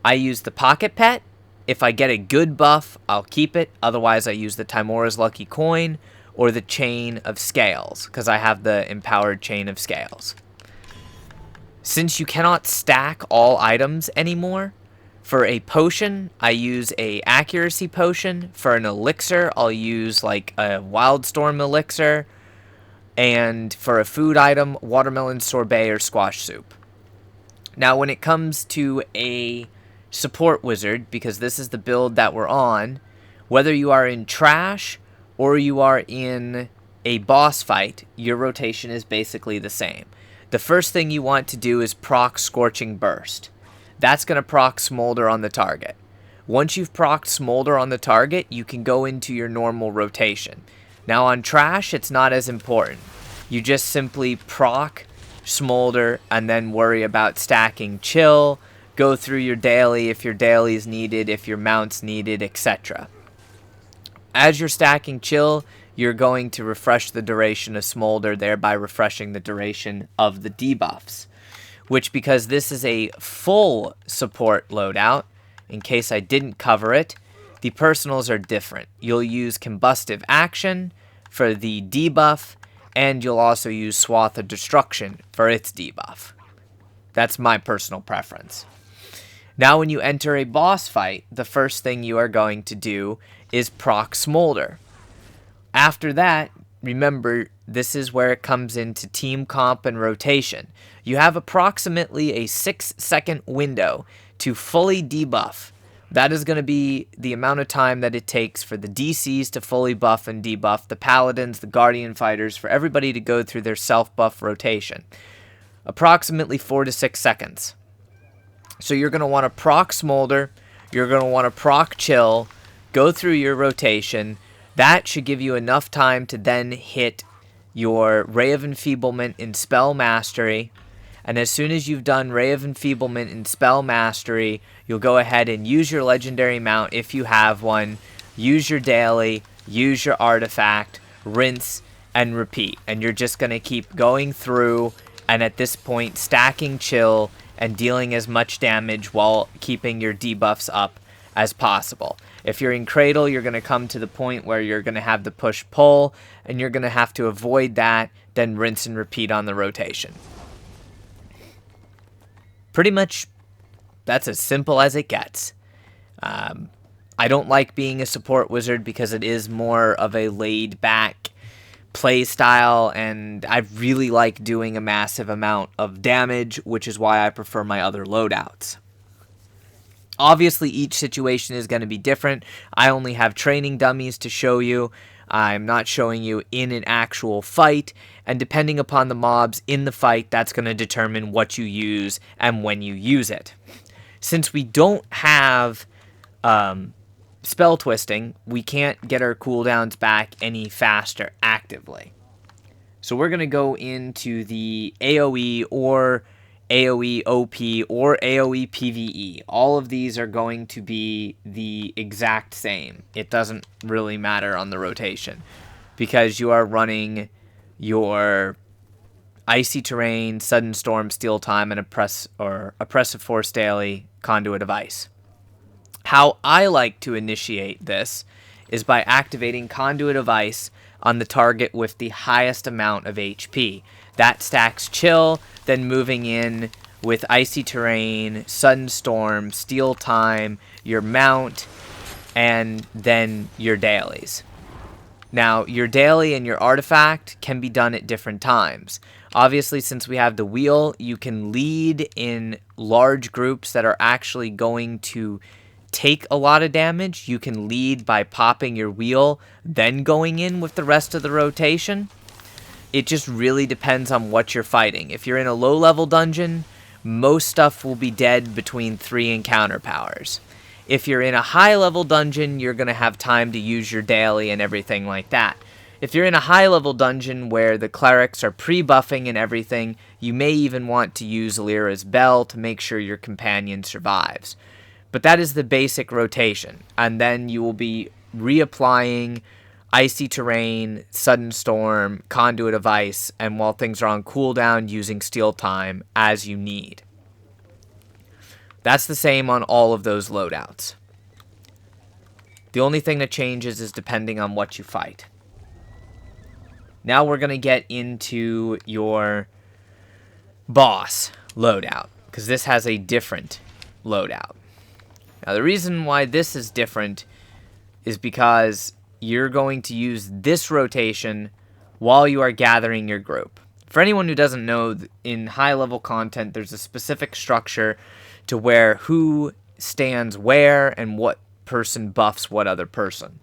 I use the Pocket Pet. If I get a good buff, I'll keep it. Otherwise, I use the Timora's Lucky Coin or the Chain of Scales, because I have the Empowered Chain of Scales. Since you cannot stack all items anymore, for a potion, I use a Accuracy Potion. For an elixir, I'll use like a Wildstorm Elixir. And for a food item, watermelon sorbet or squash soup. Now, when it comes to a support wizard, because this is the build that we're on, whether you are in trash or you are in a boss fight, your rotation is basically the same. The first thing you want to do is proc Scorching Burst. That's going to proc Smolder on the target. Once you've procced Smolder on the target, you can go into your normal rotation. Now on trash, it's not as important. You just simply proc, Smolder, and then worry about stacking Chill, go through your daily if your daily is needed, if your mount's needed, etc. As you're stacking Chill, you're going to refresh the duration of Smolder, thereby refreshing the duration of the debuffs. Which, because this is a full support loadout, in case I didn't cover it, the personals are different. You'll use Combustive Action for the debuff, and you'll also use Swath of Destruction for its debuff. That's my personal preference. Now when you enter a boss fight, the first thing you are going to do is proc Smolder. After that, remember, this is where it comes into team comp and rotation. You have approximately a 6-second window to fully debuff. That is going to be the amount of time that it takes for the DCs to fully buff and debuff, the Paladins, the Guardian Fighters, for everybody to go through their self-buff rotation. Approximately 4 to 6 seconds. So you're going to want to proc Smolder, you're going to want to proc Chill, go through your rotation. That should give you enough time to then hit your Ray of Enfeeblement in Spell Mastery. And as soon as you've done Ray of Enfeeblement and Spell Mastery, you'll go ahead and use your legendary mount if you have one, use your daily, use your artifact, rinse, and repeat. And you're just going to keep going through, and at this point, stacking Chill and dealing as much damage while keeping your debuffs up as possible. If you're in Cradle, you're going to come to the point where you're going to have the push-pull, and you're going to have to avoid that, then rinse and repeat on the rotation. Pretty much, that's as simple as it gets. I don't like being a support wizard because it is more of a laid-back play style, and I really like doing a massive amount of damage, which is why I prefer my other loadouts. Obviously, each situation is going to be different. I only have training dummies to show you. I'm not showing you in an actual fight, and depending upon the mobs in the fight, that's going to determine what you use and when you use it. Since we don't have spell twisting, we can't get our cooldowns back any faster actively. So we're going to go into the AoE or AoE OP or AoE PvE. All of these are going to be the exact same. It doesn't really matter on the rotation because you are running your Icy Terrain, Sudden Storm, Steel Time, and Oppressive Force Daily, Conduit of Ice. How I like to initiate this is by activating Conduit of Ice on the target with the highest amount of HP. That stacks Chill, then moving in with Icy Terrain, Sudden Storm, Steel Time, your Mount, and then your dailies. Now, your daily and your artifact can be done at different times. Obviously, since we have the wheel, you can lead in large groups that are actually going to take a lot of damage. You can lead by popping your wheel, then going in with the rest of the rotation. It just really depends on what you're fighting. If you're in a low-level dungeon, most stuff will be dead between 3 encounter powers. If you're in a high-level dungeon, you're going to have time to use your daily and everything like that. If you're in a high-level dungeon where the clerics are pre-buffing and everything, you may even want to use Lyra's Bell to make sure your companion survives. But that is the basic rotation, and then you will be reapplying Icy Terrain, Sudden Storm, Conduit of Ice, and while things are on cooldown, using Steel Time as you need. That's the same on all of those loadouts. The only thing that changes is depending on what you fight. Now we're going to get into your boss loadout, because this has a different loadout. Now the reason why this is different is because you're going to use this rotation while you are gathering your group. For anyone who doesn't know, in high-level content, there's a specific structure to where who stands where and what person buffs what other person.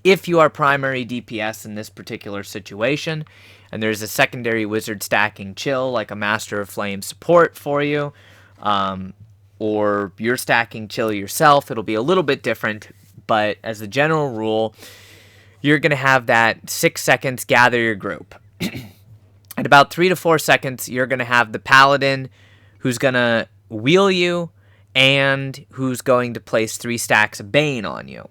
If you are primary DPS in this particular situation, and there's a secondary wizard stacking Chill, like a Master of Flame support for you, or you're stacking Chill yourself, it'll be a little bit different, but as a general rule, you're going to have that 6 seconds gather your group. At about 3 to 4 seconds, you're going to have the Paladin who's going to wheel you and who's going to place 3 stacks of Bane on you.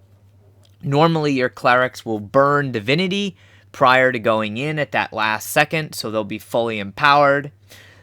Normally, your clerics will burn Divinity prior to going in at that last second, so they'll be fully empowered.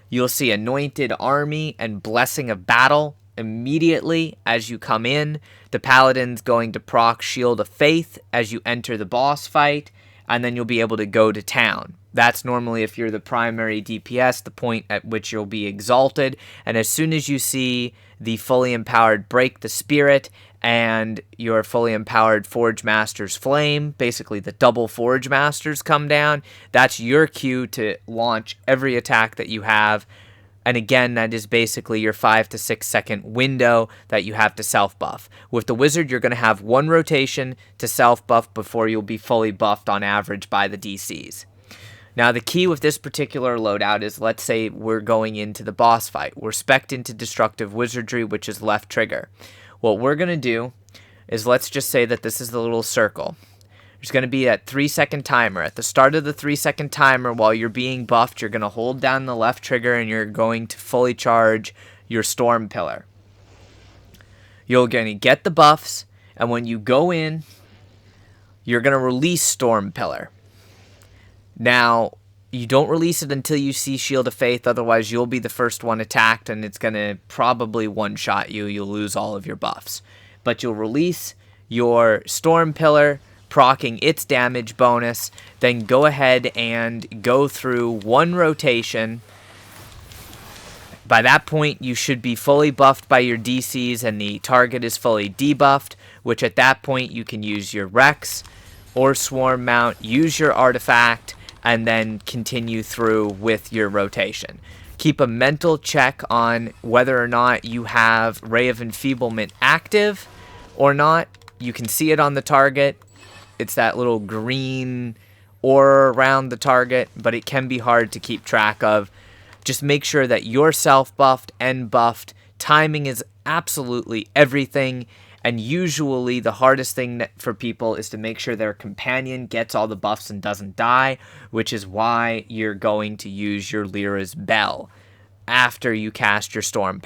You'll see Anointed Army and Blessing of Battle immediately as you come in. The Paladin's going to proc Shield of Faith as you enter the boss fight, and then you'll be able to go to town. That's normally, if you're the primary DPS, the point at which you'll be exalted. And as soon as you see the fully empowered Break the Spirit and your fully empowered Forge Master's Flame, basically the double Forge Masters come down, that's your cue to launch every attack that you have. And again, that is basically your 5 to 6 second window that you have to self-buff. With the Wizard, you're going to have 1 rotation to self-buff before you'll be fully buffed on average by the DCs. Now, the key with this particular loadout is, let's say we're going into the boss fight. We're spec'd into Destructive Wizardry, which is left trigger. What we're going to do is, let's just say that this is the little circle. There's going to be that 3-second timer. At the start of the 3-second timer, while you're being buffed, you're going to hold down the left trigger and you're going to fully charge your Storm Pillar. You're going to get the buffs, and when you go in, you're going to release Storm Pillar. Now, you don't release it until you see Shield of Faith, otherwise you'll be the first one attacked, and it's going to probably one-shot you. You'll lose all of your buffs. But you'll release your Storm Pillar, proccing its damage bonus, then go ahead and go through 1 rotation. By that point, you should be fully buffed by your DCs, and the target is fully debuffed, which at that point you can use your Rex or Swarm Mount, use your artifact, and then continue through with your rotation. Keep a mental check on whether or not you have Ray of Enfeeblement active or not. You can see it on the target. It's that little green aura around the target, but it can be hard to keep track of. Just make sure that you're self-buffed and buffed. Timing is absolutely everything, and usually the hardest thing for people is to make sure their companion gets all the buffs and doesn't die, which is why you're going to use your Lyra's Bell after you cast your Storm.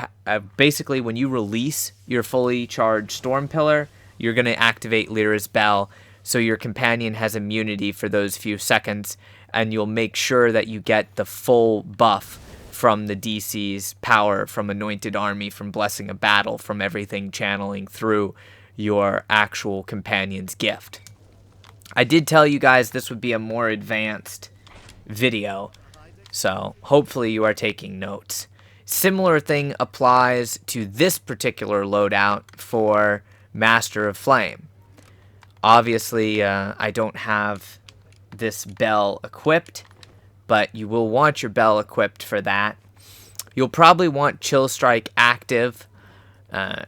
Basically, when you release your fully charged Storm Pillar, you're going to activate Lyra's Bell, so your companion has immunity for those few seconds, and you'll make sure that you get the full buff from the DC's power, from Anointed Army, from Blessing of Battle, from everything channeling through your actual companion's gift. I did tell you guys this would be a more advanced video, so hopefully you are taking notes. Similar thing applies to this particular loadout for Master of Flame. Obviously, I don't have this bell equipped, but you will want your bell equipped for that. You'll probably want Chill Strike active.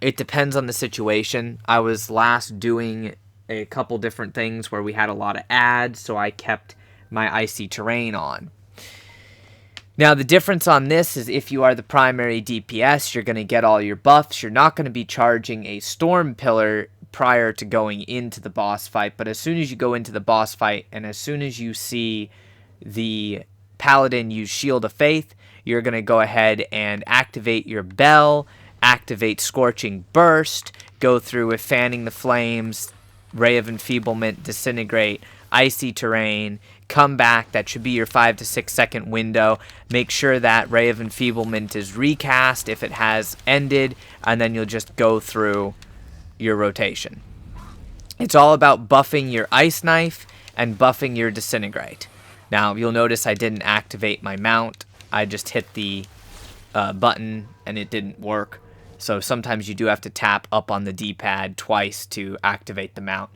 It depends on the situation. I was last doing a couple different things where we had a lot of ads, so I kept my Icy Terrain on. Now, the difference on this is if you are the primary DPS, you're going to get all your buffs. You're not going to be charging a Storm Pillar prior to going into the boss fight, but as soon as you go into the boss fight and as soon as you see the Paladin use Shield of Faith, you're going to go ahead and activate your bell, activate Scorching Burst, go through with Fanning the Flames, Ray of Enfeeblement, Disintegrate, Icy Terrain, come back. That should be your 5 to 6 second window. Make sure that Ray of Enfeeblement is recast if it has ended, and then you'll just go through your rotation. It's all about buffing your Ice Knife and buffing your Disintegrate. Now, you'll notice I didn't activate my mount. I just hit the button and it didn't work. So sometimes you do have to tap up on the D-pad twice to activate the mount.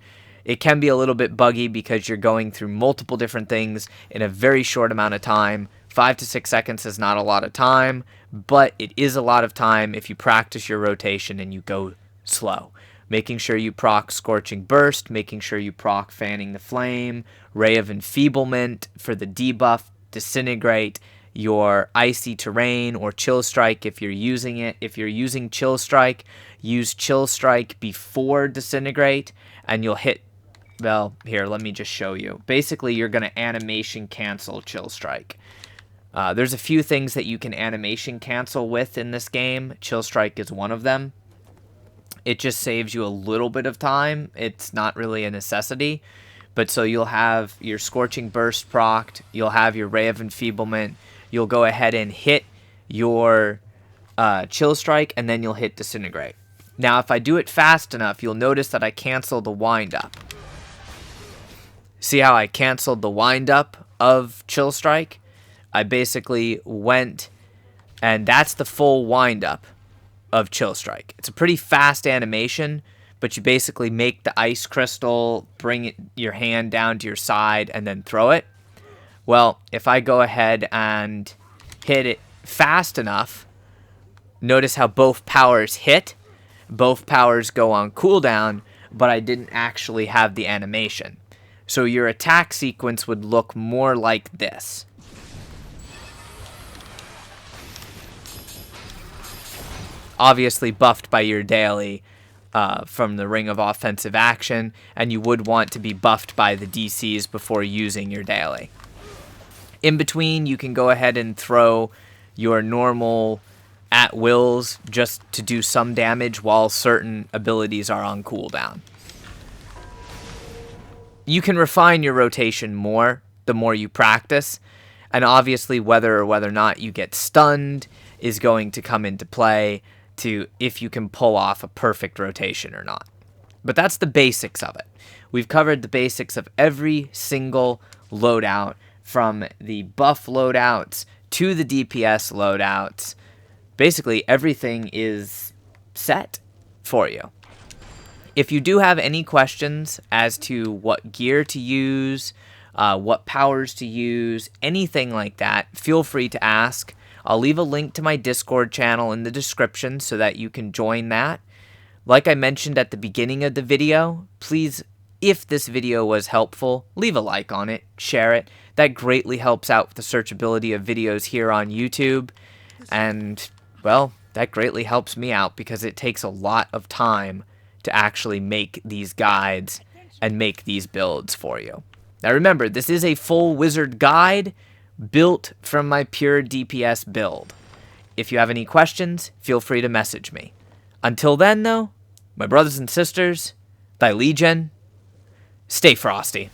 It can be a little bit buggy because you're going through multiple different things in a very short amount of time. 5 to 6 seconds is not a lot of time, but it is a lot of time if you practice your rotation and you go slow. Making sure you proc Scorching Burst, making sure you proc Fanning the Flame, Ray of Enfeeblement for the debuff, Disintegrate, your Icy Terrain or Chill Strike if you're using it. If you're using Chill Strike, use Chill Strike before Disintegrate, and you'll hit, well, here, let me just show you. Basically, you're going to animation cancel Chill Strike. There's a few things that you can animation cancel with in this game. Chill Strike is one of them. It just saves you a little bit of time. It's not really a necessity. But so you'll have your Scorching Burst procced. You'll have your Ray of Enfeeblement. You'll go ahead and hit your Chill Strike, and then you'll hit Disintegrate. Now, if I do it fast enough, you'll notice that I cancel the wind-up. See how I canceled the wind-up of Chill Strike? I basically went, and that's the full wind-up of Chill Strike. It's a pretty fast animation, but you basically make the ice crystal, bring your hand down to your side, and then throw it. Well, if I go ahead and hit it fast enough, notice how both powers hit. Both powers go on cooldown, but I didn't actually have the animation. So your attack sequence would look more like this. Obviously buffed by your daily from the Ring of Offensive Action, and you would want to be buffed by the DCs before using your daily. In between, you can go ahead and throw your normal at-wills just to do some damage while certain abilities are on cooldown. You can refine your rotation more the more you practice, and obviously whether or not you get stunned is going to come into play to if you can pull off a perfect rotation or not. But that's the basics of it. We've covered the basics of every single loadout, from the buff loadouts to the DPS loadouts. Basically, everything is set for you. If you do have any questions as to what gear to use, what powers to use, anything like that, feel free to ask. I'll leave a link to my Discord channel in the description so that you can join that. Like I mentioned at the beginning of the video, please, if this video was helpful, leave a like on it, share it. That greatly helps out the searchability of videos here on YouTube. And, well, that greatly helps me out because it takes a lot of time to actually make these guides and make these builds for you. Now remember, this is a full wizard guide built from my pure DPS build. If you have any questions, feel free to message me. Until then, though, my brothers and sisters, thy legion, stay frosty.